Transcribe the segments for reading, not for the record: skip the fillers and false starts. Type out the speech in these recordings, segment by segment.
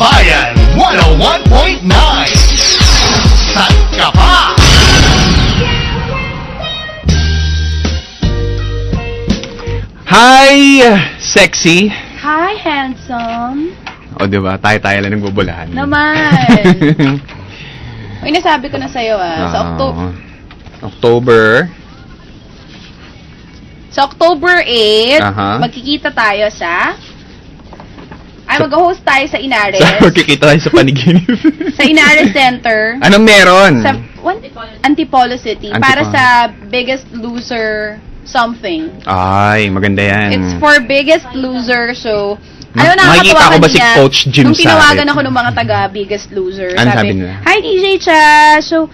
Bayan 101.9. Saan ka pa? Hi, sexy. Hi, handsome. O, diba? Tayo-tayo lang nagbubulahan. Naman. Uy, nasabi ko na sa'yo sa October 8, magkikita tayo sa... mag-host tayo sa Inares. Magkikita tayo sa paniginip. Sa Inares Center. Anong meron? Sa Antipolo City. Para sa Biggest Loser something. Ay, maganda yan. It's for Biggest Loser, so... Makikita ko ba si Coach Jim nung tinawagan ako ng mga taga Biggest Loser. Ano sabi nila? Hi, DJ Cha! So,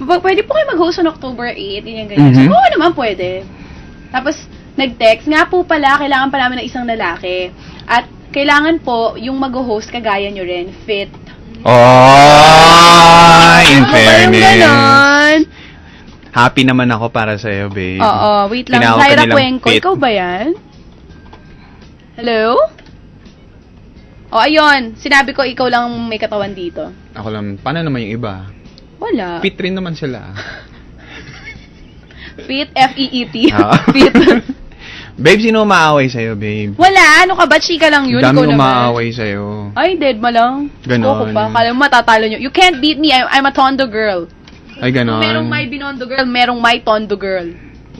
pwede po kayo mag-host on October 8, ganyan. So, oo naman pwede. Tapos, nag-text, nga po pala, kailangan pa namin ng isang lalaki. At, kailangan po, yung mag-host, kagaya nyo rin, fit. Oh, in fairness. Ganon. Happy naman ako para sa'yo, babe. Oo, wait lang. Zaira Cuenco, ikaw ba yan? Hello? O, ayun. Sinabi ko, ikaw lang may katawan dito. Ako lang. Paano naman yung iba? Wala. Fit rin naman sila. Fit, F-E-E-T. Fit. Babe, sino umaaway sa'yo, babe? Wala. Ano ka ba? Chika lang yun. Dami umaaway sa'yo. Ay, dead ma lang. Ganon. Koko pa. Kala mo matatalo nyo. You can't beat me. I'm a tondo girl. Ay, ganon. Kung merong my binondo girl, merong my tondo girl.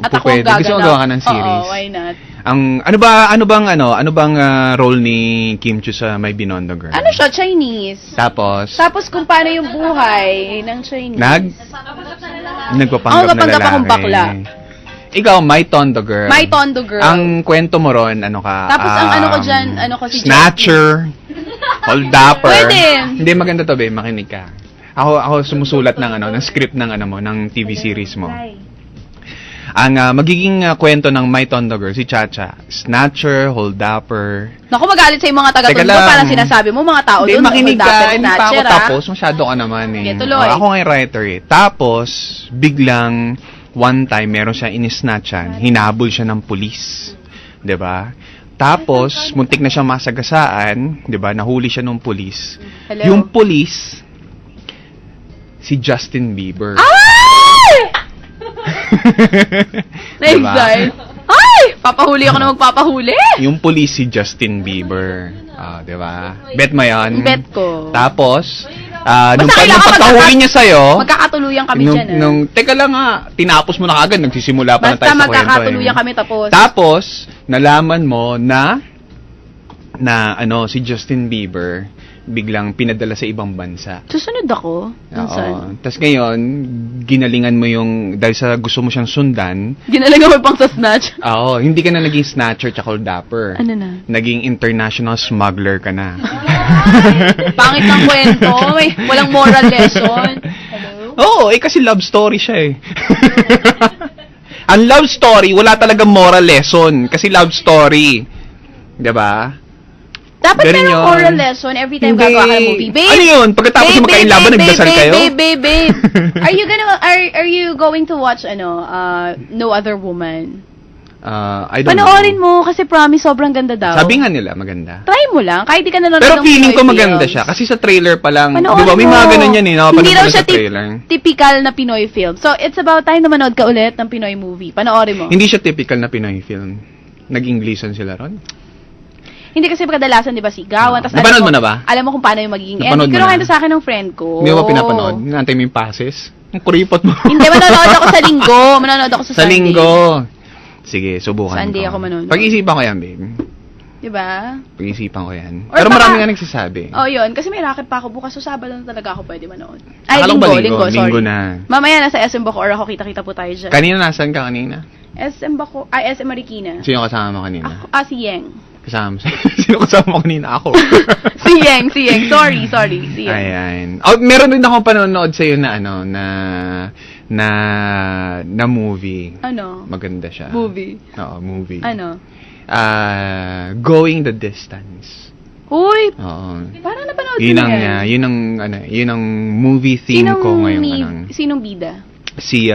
At ako ang Pwede. gaganap. Gusto mo gawa ka ng series? Oo, why not? Ano bang role ni Kim Chiu sa My Binondo Girl? Ano siya? Chinese. Tapos kung paano yung buhay ng Chinese. Nagpapanggap na lalaki. akong bakla. Ikaw, My Tondo Girl. My tondo girl. Ang kwento mo ron, ano ka? Tapos ang ano ko dyan, si Snatcher. Holdupper. Pwede. Hindi, maganda to, babe. Makinig ka. Ako sumusulat ng script ng TV series mo. Ang magiging kwento ng My Tondo Girl, si Chacha. Snatcher, Holdupper. Naku, magalit sa mga taga-tondo. Parang sinasabi mo, mga tao doon. Hindi, makinig ka. Hindi pa ako Snatcher, tapos. Masyado ka naman eh. Tuloy. Ako nga yung writer eh. Tapos, biglang, one time, meron siya inisnatchan. Hinabol siya ng pulis. 'Di ba? Tapos, muntik na siyang masagasaan. 'Di ba? Nahuli siya ng pulis. Hello? Yung pulis, si Justin Bieber. Ay! Na-excite. Ay! Papahuli ako na magpapahuli. Yung pulis, si Justin Bieber. 'Di ba? Bet mo yan? Bet ko. Tapos, nung kailangan pagpahuli niya sa'yo, magkakatuluyan kami dyan. Teka lang nga, tinapos mo na kagad, nagsisimula pa na tayo sa kwento. Basta magkakatuluyan kami tapos. Tapos, nalaman mo na si Justin Bieber, biglang pinadala sa ibang bansa. Susunod ako? Oo. Tapos ngayon, ginalingan mo dahil sa gusto mo siyang sundan. Ginalingan mo pang sa snatch? Oo, hindi ka na naging snatcher tsaka dapper. Ano na? Naging international smuggler ka na. Pangit ng kwento. Walang moral lesson. Hello? Oo, kasi love story siya eh. Ang love story, wala talagang moral lesson. Kasi love story. Diba? Dapat merong moral lesson every time gagawa ka ng movie. Babe! Ano yun? Pagkatapos na magkainlaban, nagdasal kayo? Babe. Are you going to watch, No Other Woman? I don't know. Panoorin mo, kasi promise, sobrang ganda daw. Sabi nga nila, maganda. Try mo lang, kahit di ka nanonood Pero ng feeling ko Pinoy maganda films. siya. Kasi sa trailer pa lang, Panoorin di ba? May mga ganun yan eh. Hindi daw siya trailer. typical na Pinoy film. So, it's about time na manood ka ulit ng Pinoy movie. Panoorin mo. Hindi siya typical na Pinoy film. Nag-Inglesan sila ron? Hindi kasi kadalasan, di ba, sigawan. Tas napanood mo na ba? Alam mo kung paano yung magiging Napanood ending. mo Pero na? kaya sa akin ng friend ko. Hindi mo ba pinapanood? Nantay mo yung passes? Ang kuripot mo. Hindi, manonood ako sa linggo. Manonood ako sa Sunday. Sa linggo. Sige, subukan Sunday ko. ako manonood. Pag-isipan ko yan, babe. Diba? Pag-isipan ko yan. Or Pero baka- marami nga nagsasabi. Oh, yun. Kasi may racket pa ako bukas. So, Sabado na talaga ako pwede manood. Ay, Akala ko ba linggo, sorry. Linggo na. Mamaya nasa SM Bacoor ako. Kita-kita po tayo dyan. Kanina, nasan ka kanina? SM Bacoor. Ay, SM Marikina. Sino kasama mo kanina? Ako, si Yeng. Kasama mo? Sino kasama mo kanina? Ako. Si Yeng. Sorry. Si Yeng. Ayan. Oh, meron din ako panonood sa'yo na na movie. Ano? Maganda siya. Movie. Oo, movie. Ano? Going the Distance. Uy! Oo. Parang napanood ko Yun na ang, yan. yun ang movie theme ko ngayong Sinong bida? Si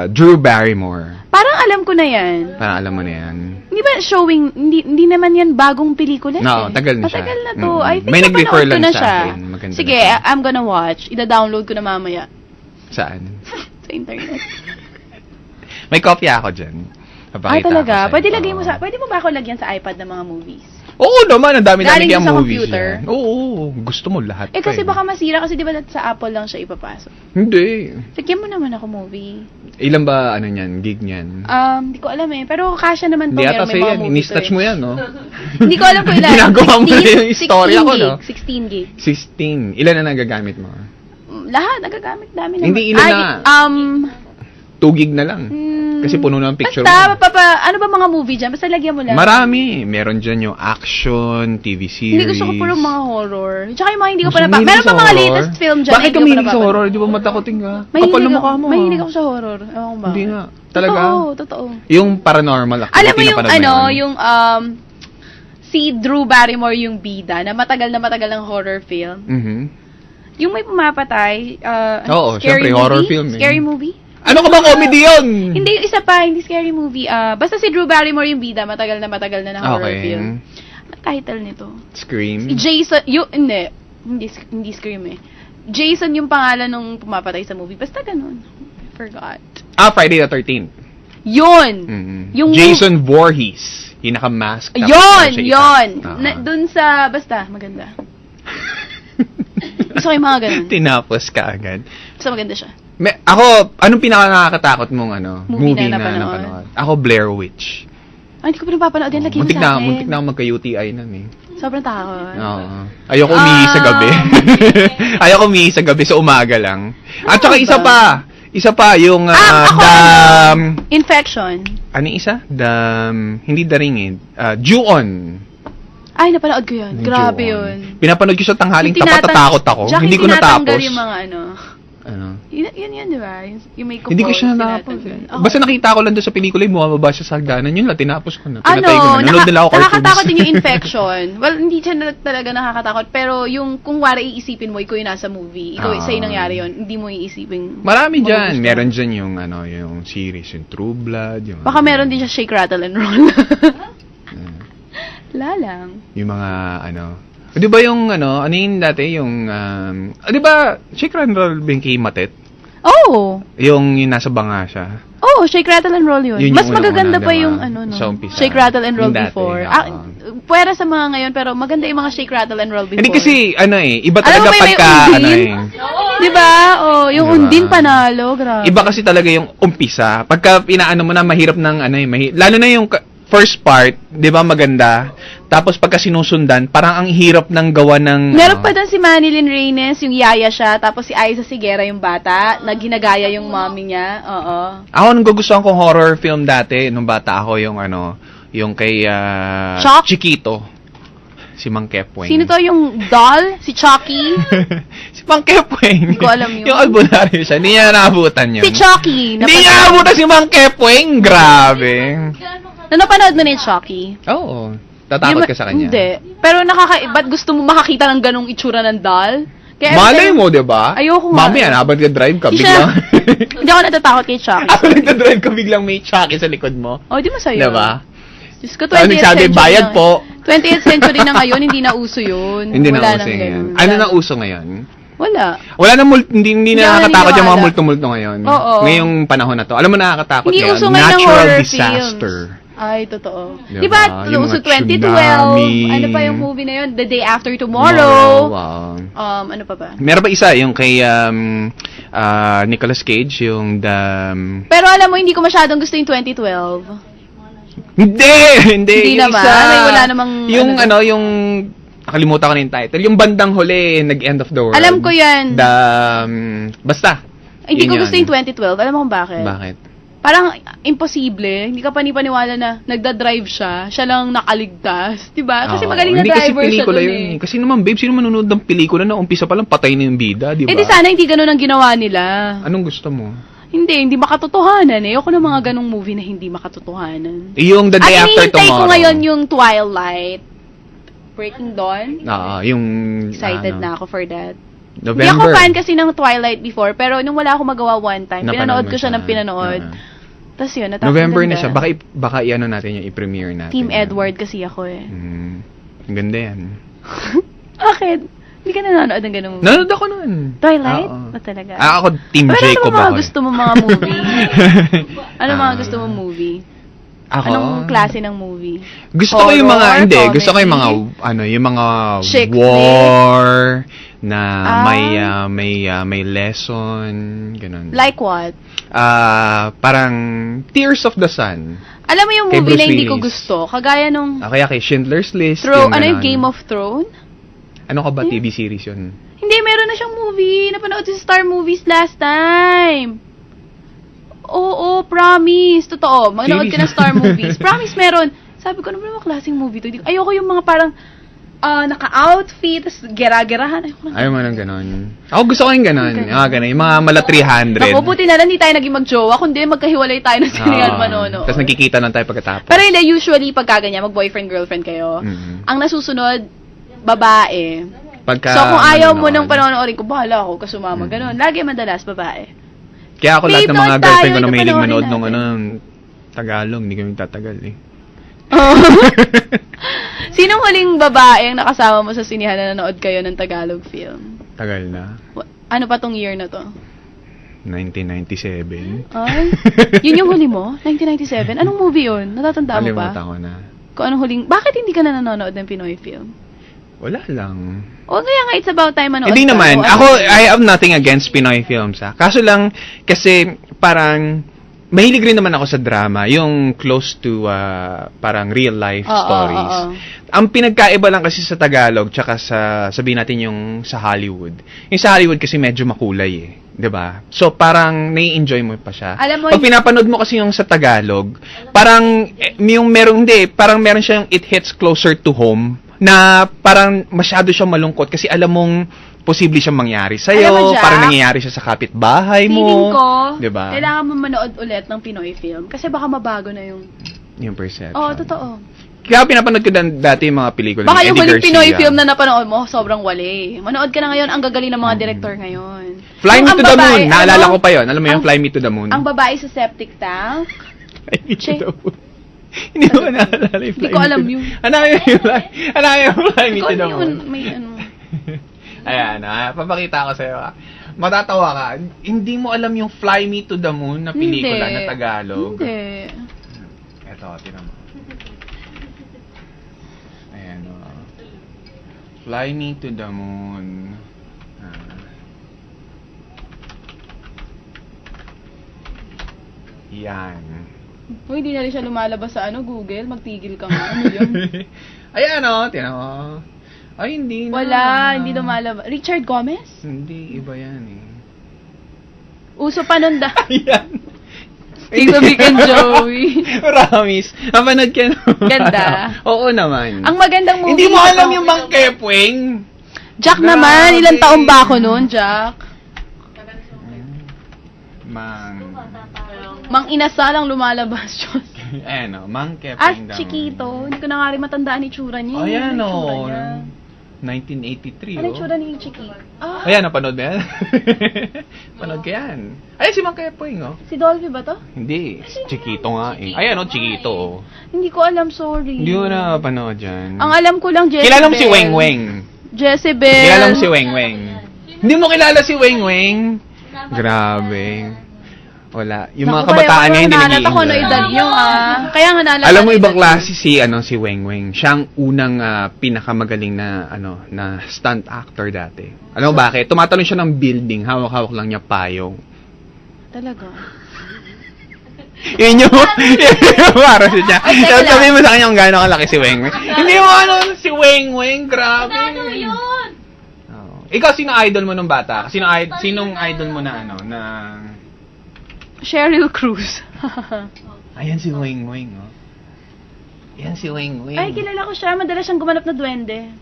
Drew Barrymore. Parang alam ko na yan. Parang alam mo na yan. Hindi ba showing, hindi naman yan bagong pelikula No, tagal na siya. Matagal na to. Mm-mm. I think May nag-refer napanood ko lang na sa siya. akin. Maganda Sige, na siya. I'm gonna watch. Ida-download ko na mamaya Saan? sa internet. May kopya ako dyan. Papakita Talaga? ko sa'yo. Pwede mo ba ako lagyan sa iPad ng mga movies? Oo naman, ang dami Galing yung sa movies computer? yan. Oo, gusto mo lahat. Kasi pa baka masira kasi di ba sa Apple lang siya ipapasok. Hindi. Lagyan mo naman ako movie. Ilan ba, ano niyan, gig niyan? Hindi ko alam eh. Pero kasya naman to. Hindi ata Meron may sa'yo mga yan. movie to Ini-stretch eh. mo yan, no? Hindi ko alam kung ilan. Ginagawa mo na yung istorya ko, no? 16 gig. 16. Ilan na nagagamit mo? Lahat, nagagamit dami naman. Hindi, ilan na? 2 gig na lang. Kasi puno na ang picture basta, mo. ano ba mga movie dyan? Basta lagyan mo lang. Marami. Meron dyan yung action, TV series. Hindi gusto ko puro mga horror. Tsaka yung mga hindi ko Gusto pa mo Meron mahilig pa sa mga horror? latest film dyan. Bakit ka mahilig sa horror? Di ba matakoting ka? Kapal na mukha mo. Mahilig ako sa horror. Ewan ko ba? Hindi nga. Talaga? Totoo. Yung paranormal activity. Alam mo yung napanood mo yun? yung si Drew Barrymore yung bida na matagal ng horror film. Mhm. Yung may pumapatay, Oo, scary syempre, movie? horror film eh. Scary movie? Ano ka ba comedy yun? Hindi, yung isa pa, hindi scary movie. Basta si Drew Barrymore yung bida, matagal na ng horror film. Anong title nito? Scream? Si Jason, hindi Scream eh. Jason yung pangalan nung pumapatay sa movie. Basta ganun. I forgot. Friday the 13th. Yun! Mhm. Yung Jason Voorhees. Yung naka-mask. tapos Yun! meron siya Yun! isa. Dun sa, basta, maganda. Gusto ko yung mga ganun. Tinapos ka agad. Basta maganda siya. Ako, anong pinaka-nakakatakot mong Movie movie na na napanood? napanood? Ako, Blair Witch. Ay, hindi ko pa napapanood yan. Lagyan mo sa akin. Muntik na ako magka-UTI nun eh. Sobrang takot. Oo. Ayoko umihi sa gabi. Ayoko umihi sa gabi, sa umaga lang. At saka ba? isa pa, yung ako, the... Infection. Ano yung isa? Hindi The Ring eh. Ju-On. Ay, napanood ko yun. Grabe yun. Pinapanood ko sa tanghaling Yung tapat ako. Jack, Hindi ko natapos. yung mga Ano? Yun, di ba? Yung may Hindi ko siya natapos eh. Basta nakita ko lang doon sa pelikula yung bumababa siya sa hagdanan. Yun lang, tinapos ko na. Pinatay ko na. Nanood nila ako cartoons. Nakakatakot din yung infection. Well, hindi siya talaga nakakatakot. Pero yung kung wari iisipin mo, ikaw yung nasa movie. Ikaw, sa'yo nangyari yun. Hindi mo iisipin. Marami dyan. magugustuhan. Meron dyan yung, yung series, yung True Blood. Yung, Baka meron din siya Shake, Rattle, and Roll. Wala lang. yung mga, di ba yung, ano yun dati, yung, di ba, Shake, Rattle, ba yung kay Matet? Oh! Yung nasa banga siya. Oh, Shake, Rattle, and Roll yun. Yun yung Mas magaganda unang-una, pa diba? yung Sa umpisa. Shake, Rattle, and Roll Yung dati, before. oo. Pwera sa mga ngayon, pero maganda yung mga Shake, Rattle, and Roll before. Hindi kasi, iba Alam talaga mo, may pagka, undin? Diba? Oh, yung Diba? undin panalo, grabe. Iba kasi talaga yung umpisa. Pagka pinaano mo na, mahirap ng, lalo na yung first part, di ba maganda? Tapos pagka sinusundan, parang ang hirap ng gawa ng... Meron pa doon si Manilyn Reynes, yung yaya siya, tapos si Aiza Sigera yung bata, na ginagaya yung mommy niya. Oo. Ako, nung gugustuhan kong horror film dati, nung bata ako, yung kay Chuck? Chiquito. Si Mang Kepweng. Sino to yung doll? Si Chucky? Si Mang Kepweng. Hindi ko alam yun. Yung albunaryo siya. Hindi niya naabutan yun. Si Chucky. Hindi niya naabutan si Mang Kepweng. Grabe. Napanood mo na yung Chucky? Oo. Tatakot ka sa kanya. Hindi. Pero ba't gusto mo makakita ng ganong itsura ng doll? Kaya Malay mo, di ba? Ayoko nga. Mamaya, habang ka-drive ka, Hindi biglang... Hindi ako natatakot kay Chucky. Habang nagka-drive ka, biglang may Chucky sa likod mo. Oh, di masaya. Di ba? Diyos ko, Ano 20th nagsabi, century bayad na. po. 20th century na ngayon, hindi na uso yun. Hindi na Wala uso nang ngayon. ganun. Ano na uso ngayon? Wala. Wala na hindi Hindi na ako nakakatakot yung mga naniniwala. multo-multo ngayon. Oo. Ngayong panahon na to. Alam mo nakakatakot Hindi ngayon. uso ngayon ng Natural horror disaster. films. Ay, totoo. Diba? Di ba, Yung uso mga 2012? tsunami. Ano pa yung movie na yun? The Day After Tomorrow. Wow. Ano pa ba? Meron pa isa, yung kay Nicolas Cage, yung the... Pero alam mo, hindi ko masyadong gusto yung 2012. Hindi! Hindi Yung naman. isa, Ay, wala namang... yung yung... Nakalimutan ko na yung title. Yung bandang huli, nag-End of the World. Alam ko yan. Basta. Hindi ko Yun gusto yun. yung 2012. Alam mo kung bakit? Bakit? Parang imposible. Hindi ka panipaniwala na nagda-drive siya. Siya lang nakaligtas. Diba? Kasi Oo. magaling na Hindi kasi driver siya pelikula dun yun. Kasi naman, babe, sino manonood ng pelikula na umpisa pa lang patay na yung bida, di ba? Eh di sana hindi ganun ang ginawa nila. Anong gusto mo? Hindi makatotohanan eh. Ako ng mga ganong movie na hindi makatotohanan. Yung The Day At After hinihintay Tomorrow. ko ngayon yung Twilight. Breaking Dawn. Yung... Excited na ako for that. Hindi ako fan kasi ng Twilight before, pero nung wala akong magawa one time, pinanood ko siya ng pinanood. Tapos yun, natapos November na ganda. siya. Baka i-ano natin yung i-premiere natin. Team Edward kasi ako eh. Ang ganda yan. Bakit? Hindi ka nanonood ng ganun movie? Nanonood ako nun. Twilight? Oo. Ba talaga? Ako, Team Pero Jacob ano mga ako. gusto mo mga movie? Ano mga gusto mo movie? Ako? Anong klase ng movie? Gusto ko yung mga, Horror, hindi. comedy? Gusto ko yung mga, yung mga Chick war, na may lesson, ganun. Like what? Parang Tears of the Sun. Alam mo yung Kay movie Bruce na hindi ko Willis. gusto? Kagaya nung Kaya kay Schindler's List. ano ganun. yung Game of Thrones? Ano ka ba, TV series yun? Hindi, meron na siyang movie. Napanood sa Star Movies last time. Oo, promise. Totoo. Manood ka ng Star Movies. Promise, meron. Sabi ko, ano ba naman klaseng movie to? Ayoko yung mga parang naka-outfit, tapos gera-gerahan. Ayaw mo nang ganon. Ako gusto ko yung ganon. Ganon. Yung mga mala 300. Naku, buti na lang hindi tayo naging mag-jowa, kundi magkahiwalay tayo ng sinihan manono. Tapos nagkikita lang tayo pagkatapos. Pero hindi, usually pagka ganyan, mag-boyfriend-girlfriend kayo, ang nasusunod, babae. Pagka, So kung ayaw mo nang panonoorin ko, bahala ako, kasumama, ganon. Lagi madalas, babae. Kaya ako lahat ng mga Babe, girlfriend ko tayo, na mahilig ito manood panoorin nung Tagalog, hindi kami tatagal eh. Sinong huling babae ang nakasama mo sa sinihan na nanood kayo ng Tagalog film? Tagal na. Ano pa tong year na to? 1997. Ay, yun yung huli mo? 1997? Anong movie yun? Natatandaan mo ba? Kalimutan ko na. Kung anong huling... Bakit hindi ka na nanonood ng Pinoy film? Wala lang. O kaya nga, it's about time manood Hindi ka. naman. O, Ako, I have nothing against Pinoy films ha. Kaso lang, kasi parang, mahilig rin naman ako sa drama. Yung close to, parang real life stories. Ang pinagkaiba lang kasi sa Tagalog, tsaka sa, sabihin natin yung sa Hollywood. Yung sa Hollywood kasi medyo makulay eh. 'Di ba? So parang nai-enjoy mo pa siya. Alam mo, pag pinapanood mo kasi yung sa Tagalog, parang yung parang meron siyang it hits closer to home na parang masyado siyang malungkot kasi alam mong posible siyang mangyari sa Alam mo, iyo, Jack, parang nangyayari siya sa kapitbahay mo. feeling ko, 'di ba? kailangan mo manood ulit ng Pinoy film kasi baka mabago na yung... Yung perception. Oo, totoo. Kaya pinapanood ko dati yung mga pelikula Baka ni yung Eddie huling Garcia. Pinoy film na napanood mo, sobrang wali. Manood ka na ngayon, ang gagaling ng mga director ngayon. Fly Yung Me ang to the babae, Moon. Naalala ano? ko pa yon. Alam mo yung Fly Me to the Moon? Ang babae sa septic tank. Fly Me to the Moon. Hindi mo naalala yung Fly Hindi ko Me alam to the- yun. Hanapin yung Fly Me to the Kung Moon. yun, may ano. Ayan, papakita ko sa'yo. Matatawa ka. Hindi mo alam yung Fly Me to the Moon na pelikula Hindi. na Tagalog. Hindi. Eto, tinan mo. Ayan, Fly Me to the Moon. Yan. Uy, hindi na rin siya lumalabas sa Google. Magtigil ka nga. Ano yun? Ayan, tinan mo. Ay, hindi na. Wala, hindi lumalabas. Richard Gomez? Hindi, iba yan eh. Uso pa nun Ayan. Tito Vic and Joey. Promise. Napanood ka na. Ganda. Oo naman. Ang magandang movie. Hindi mo alam ito. yung Mang Kepwing. Jack Grabe. naman. Ilang taon ba ako noon, Jack? Mang inasalang lumalabas, Diyos. Ayan Mang Kepwing daw. Chiquito. Hindi ko na nga rin matandaan itsura niya. Ayan Ano itsura niya? 1983 Ano itsura ni Chiquito? Ayan, napanood mo yan? Panood ka yan. Ayan si Mang Kepwing, Si Dolphy ba to? Hindi, Chiquito nga eh. Ayan Chiquito. Hindi ko alam, sorry. Hindi mo na panood yan. Ang alam ko lang, Jezebel. Kilala mo si Weng Weng. Jezebel. Kilala mo si Weng Weng. Hindi mo kilala si Weng Weng. Grabe. Wala. Yung mga kabataan ngayon hindi nag-i-enjoy. Ako na edad nyo, Kaya nga naalala. Alam mo ibang klase si Weng Weng. Siya ang unang pinakamagaling na na stunt actor dati. Alam mo bakit? Tumatalon siya ng building, hawak-hawak lang niya payong. Talaga. Yun yung para siya. Sabihin mo sa kanya kung gaano kalaki si Weng Weng. Hindi mo si Weng Weng, grabe. Ano yun? Ikaw, sino idol mo nung bata? Sinong idol mo na na... Sheryl Cruz. Ayan si Weng Weng, Ayan si Weng Weng. Ay, kilala ko siya. Madalas siyang gumanap na duwende.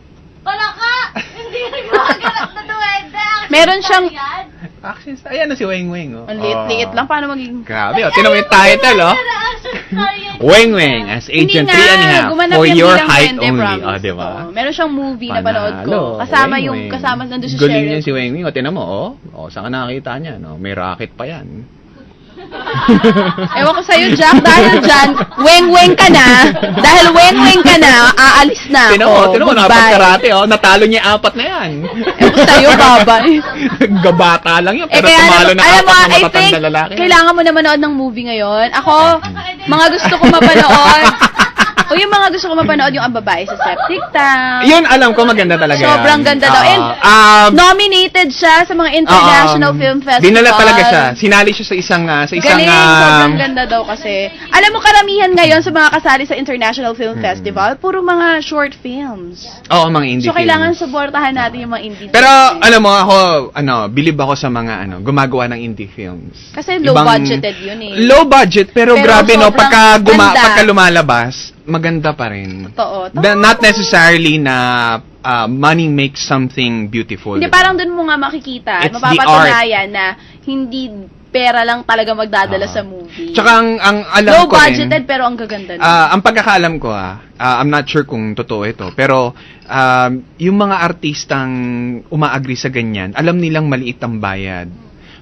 Wala ka! Hindi rin gumaganap na duwende. Meron siyang... Action star. Ayan na si Weng Weng, Ang liit-liit lang. Paano maging... Grabe, tinan mo yung title, Weng Weng as Agent Hindi 3 and a half gumanap for yan your bilang height Duende, only. promise. Oh, di ba? Oo, meron siyang movie na panood ko. Panalo. Kasama Weng yung, Weng. kasama nandun si Galing Sheriff. yan si Weng Weng. O, tinan mo, saan ka nakakita niya, no? May racket pa yan. Ewan ko sa'yo, Jack, dahil dyan, weng-weng ka na. Dahil weng-weng ka na, aalis na ako. Tinan mo, Goodbye. nakapag-karate, natalo niya 4 na yan. Ewan ko sa'yo, babay. Gabata lang yun, pero kaya tumalo na alam mo, 4 na I think, matatanda lalaki. kailangan mo na manood ng movie ngayon. Ako, mga gusto ko mapanood. O yung mga gusto ko mapanood, yung ang babae sa septic tank. Yun, alam ko, maganda talaga yan. Sobrang ganda daw. And nominated siya sa mga international film festival. Dinala talaga siya. Sinali siya sa isang Galing, sobrang ganda daw kasi. Alam mo, karamihan ngayon sa mga kasali sa International Film Festival, puro mga short films. Oo, mga indie So, kailangan films. suportahan natin yung mga indie Pero, films. alam mo, ako, believe ako sa mga, gumagawa ng indie films. Kasi low-budgeted yun eh. Low budget, pero grabe, no, sobrang ganda. pagka lumalabas, maganda pa rin. Totoo. Not necessarily na money makes something beautiful. Hindi, diba? parang dun mo nga makikita at It's the mapapatunayan na hindi pera lang talaga magdadala sa movie. Tsaka ang alam Low ko rin, budgeted pero ang gaganda nun. ang pagkakaalam ko, I'm not sure kung totoo ito, pero yung mga artistang umaagri sa ganyan, alam nilang maliit ang bayad.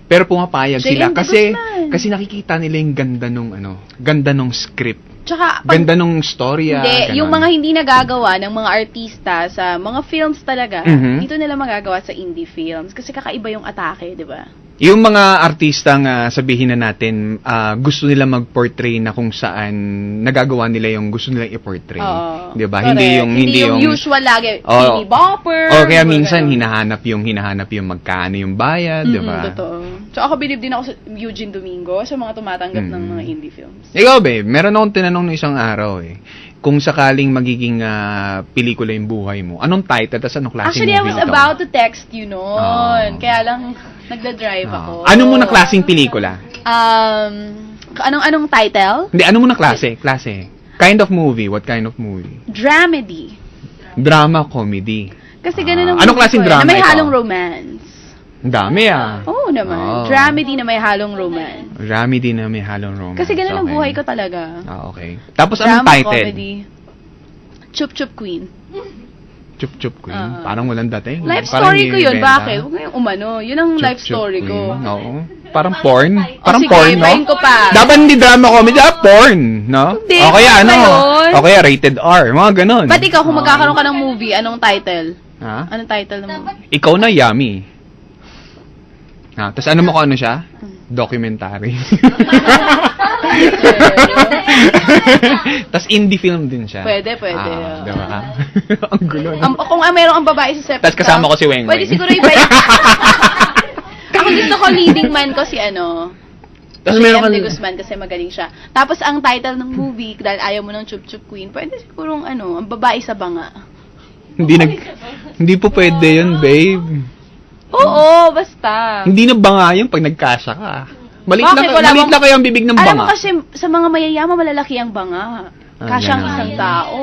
Pero pumapayag sila J.M. kasi Guzman. kasi nakikita nila yung ganda nung script. Tsaka, Ganda nung storya. hindi, yung ganon. mga hindi nagagawa ng mga artista sa mga films talaga, Mhm. dito nila magagawa sa indie films kasi kakaiba yung atake, di ba? Yung mga artistang sabihin na natin, gusto nila mag-portray na kung saan nagagawa nila yung gusto nilang i-portray. Oo. 'Di ba? Correct. Hindi yung usual lagi, Oo. Teeny Bopper. O kaya mga minsan ganon. hinahanap yung magkano yung bayad, 'di ba? Totoo. So ako believe din ako sa Eugene Domingo sa mga tumatanggap ng mga indie films. Ikaw, babe, meron akong tinanong no isang araw kung sakaling magiging pelikula yung buhay mo, anong title, tas anong klaseng Actually, I movie was ito? about to text you noon. Oh. Kaya lang, nagda-drive ako. Ano mo na klaseng pelikula? Anong title? Hindi, ano mo na klase? Kind of movie, what kind of movie? Dramedy. Drama, comedy. Kasi ganun ang Anong movie klaseng ko drama na may ito? halong romance. Ang dami Oo naman. Oh. Dramedy na may halong romance. Dramedy na may halong romance. Kasi ganun ang Okay. buhay ko talaga. Okay. Tapos anong Drama, title? comedy. Chup Chup Queen. Chup Chup Queen. Parang walang dating. Life Parang story ko hindi yun. ibenta. Bakit? Huwag kayong umano. Yun ang Chup life Chup story ko. Queen. Oo. Parang porn. Parang sige, porn, no? ibahin ko pa. Dapat hindi drama comedy, porn, no? Hindi, O kaya ano ano? ba yun? O kaya rated R. Mga ganun. Ba't ikaw, kung magkakaroon ka ng movie, anong title? Ha? Anong title ng movie? Ikaw na yummy. Ha? Tapos ano mo kung ano siya? Documentary. Tapos indie film din siya. Pwede. Diba? Ang gulo. Kung meron ang babae sa septic Tapos kasama ko si Weng Weng. Pwede siguro iba Ako gusto ko leading man ko si Tapos si meron M. ka... De Guzman kasi magaling siya. Tapos ang title ng movie, dahil ayaw mo ng Chup Chup Queen, pwede siguro ang babae sa banga. Hindi po pwede yun, babe. Oo, basta. Hindi na banga yun pag nagkasya ka. Maliit Bakit? Wala na bang- kayo ang bibig ng Alam mo banga. kasi sa mga mayayaman malalaki ang banga. Kasya ang ganun. isang tao.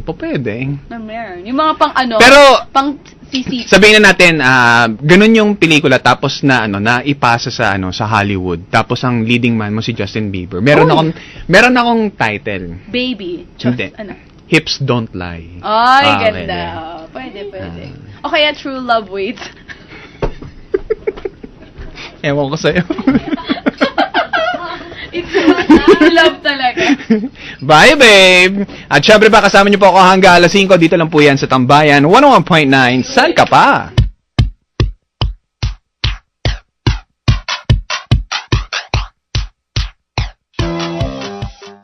Po pwede. Na meron. Yung mga Pero- pang sisi. Sabihin na natin, ganun yung pelikula tapos na ipasa sa Hollywood. Tapos ang leading man mo si Justin Bieber. Meron akong title. Baby. Hindi. Hips Don't Lie. Ay, Ah, ganda. Pwede. O kaya True Love Waits. Ewan ko sa'yo. It's true love talaga. Bye, babe! At syempre pa, kasama niyo po ako hanggang alas 5. Dito lang po yan sa Tambayan. 101.9. Saan ka pa?